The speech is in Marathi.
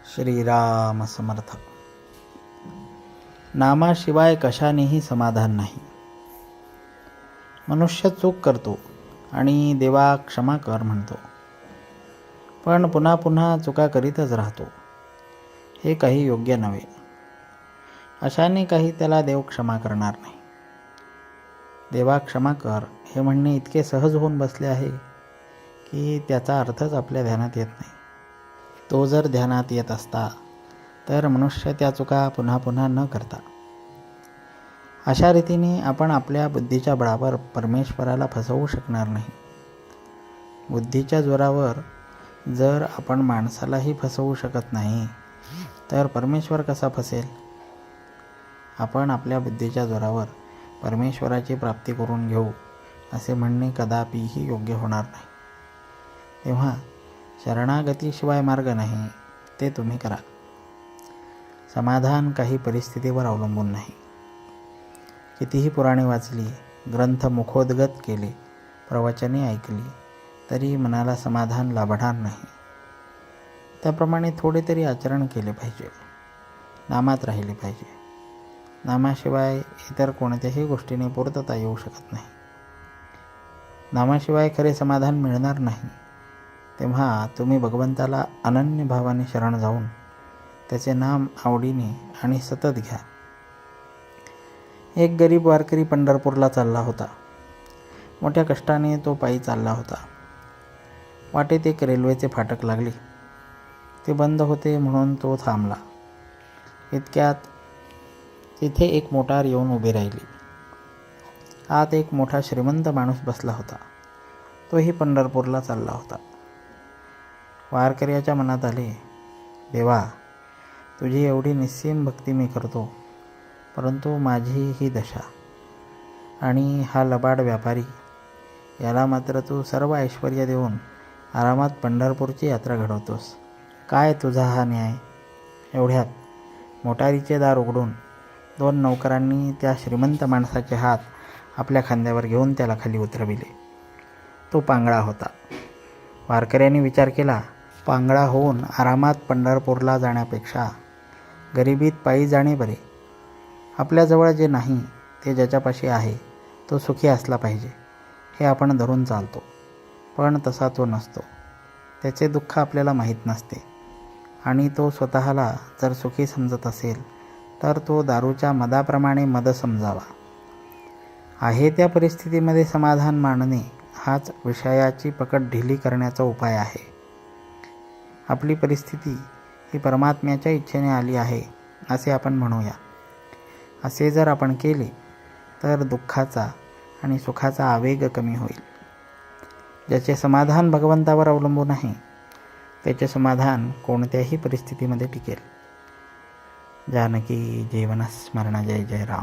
श्रीराम समर्थ. नामाशिवाय कशानेही समाधान नाही. मनुष्य चूक करतो आणि देवा क्षमा कर म्हणतो, पण पुन्हा पुन्हा चुका करीतच राहतो. हे काही योग्य नव्हे. अशाने काही त्याला देव क्षमा करणार नाही. देवा क्षमा कर हे म्हणणे इतके सहज होऊन बसले आहे की त्याचा अर्थच आपल्या ध्यानात येत नाही. तो जर ध्यानात येत असता तर मनुष्य त्या चुका पुन्हा पुन्हा न करता. अशा रीतीने आपण आपल्या बुद्धीच्या बळावर परमेश्वराला फसवू शकणार नाही. बुद्धीच्या जोरावर जर आपण माणसालाही फसवू शकत नाही तर परमेश्वर कसा फसेल? आपण आपल्या बुद्धीच्या जोरावर परमेश्वराची प्राप्ती करून घेऊ असे म्हणणे कदापिही योग्य होणार नाही. तेव्हा शरणागतीशिवाय मार्ग नाही, ते तुम्ही करा. समाधान काही परिस्थितीवर अवलंबून नाही. कितीही पुराणे वाचली, ग्रंथ मुखोद्गत केले, प्रवचने ऐकली तरी मनाला समाधान लाभणार नाही. त्याप्रमाणे थोडे तरी आचरण केले पाहिजे, नामात राहिले पाहिजे. नामाशिवाय इतर कोणत्याही गोष्टीने पूर्तता येऊ शकत नाही. नामाशिवाय खरे समाधान मिळणार नाही. तेव्हा तुम्ही भगवंताला अनन्य भावाने शरण जाऊन त्याचे नाम आवडीने आणि सतत घ्या. एक गरीब वारकरी पंढरपूरला चालला होता. मोठ्या कष्टाने तो पायी चालला होता. वाटेत एक रेल्वेचे फाटक लागले. ते बंद होते म्हणून तो थांबला. इतक्यात तिथे एक मोटार येऊन उभी राहिली. आत एक मोठा श्रीमंत माणूस बसला होता. तोही पंढरपूरला चालला होता. वारकऱ्याच्या मनात आले, देवा, तुझी एवढी निस्सीम भक्ती मी करतो, परंतु माझी ही दशा आणि हा लबाड व्यापारी, याला मात्र तू सर्व ऐश्वर्य देऊन आरामात पंढरपूरची यात्रा घडवतोस. काय तुझा हा न्याय? एवढ्यात मोटारीचे दार उघडून 2 नौकरांनी त्या श्रीमंत माणसाचे हात आपल्या खांद्यावर घेऊन त्याला खाली उतरविले. तो पांगळा होता. वारकऱ्यांनी विचार केला, पांगळा होऊन आरामात पंढरपूरला जाण्यापेक्षा गरिबीत पायी जाणे बरे. आपल्याजवळ जे नाही ते ज्याच्यापाशी आहे तो सुखी असला पाहिजे हे आपण धरून चालतो, पण तसा तो नसतो. त्याचे दुःख आपल्याला माहीत नसते आणि तो स्वतःला जर सुखी समजत असेल तर तो दारूच्या मदाप्रमाणे मद समजावा. आहे त्या परिस्थितीमध्ये समाधान मानणे हाच विषयाची पकड ढिली करण्याचा उपाय आहे. आपली परिस्थिती ही परमात्म्याच्या इच्छेने आली आहे असे आपण म्हणूया. असे जर आपण केले तर दुःखाचा आणि सुखाचा आवेग कमी होईल. ज्याचे समाधान भगवंतावर अवलंबून आहे त्याचे समाधान कोणत्याही परिस्थितीमध्ये टिकेल. जानकी जीवन स्मरण. जय जय राम.